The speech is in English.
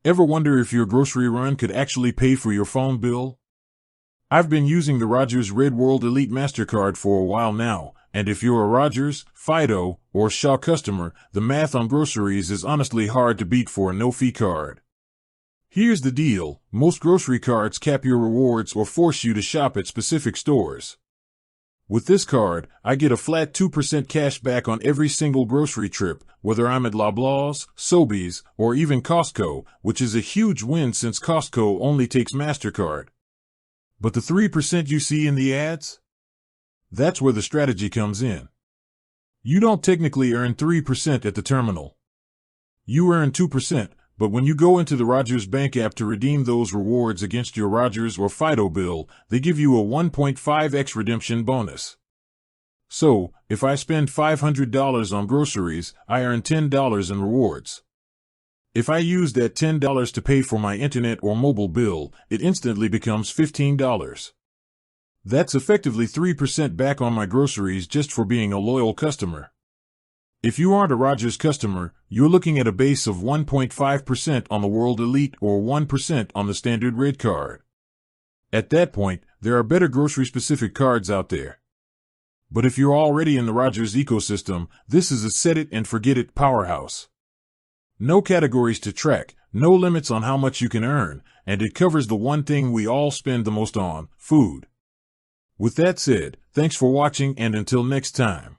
Ever wonder if your grocery run could actually pay for your phone bill? I've been using the Rogers Red World Elite MasterCard for a while now, and if you're a Rogers, Fido, or Shaw customer, the math on groceries is honestly hard to beat for a no-fee card. Here's the deal: most grocery cards cap your rewards or force you to shop at specific stores. With this card, I get a flat 2% cash back on every single grocery trip, whether I'm at Loblaws, Sobeys, or even Costco, which is a huge win since Costco only takes MasterCard. But the 3% you see in the ads? That's where the strategy comes in. You don't technically earn 3% at the terminal. You earn 2%, but when you go into the Rogers Bank app to redeem those rewards against your Rogers or Fido bill, they give you a 1.5x redemption bonus. So, if I spend $500 on groceries, I earn $10 in rewards. If I use that $10 to pay for my internet or mobile bill, it instantly becomes $15. That's effectively 3% back on my groceries just for being a loyal customer. If you aren't a Rogers customer, you're looking at a base of 1.5% on the World Elite or 1% on the standard Red card. At that point, there are better grocery-specific cards out there. But if you're already in the Rogers ecosystem, this is a set-it-and-forget-it powerhouse. No categories to track, no limits on how much you can earn, and it covers the one thing we all spend the most on: food. With that said, thanks for watching, and until next time.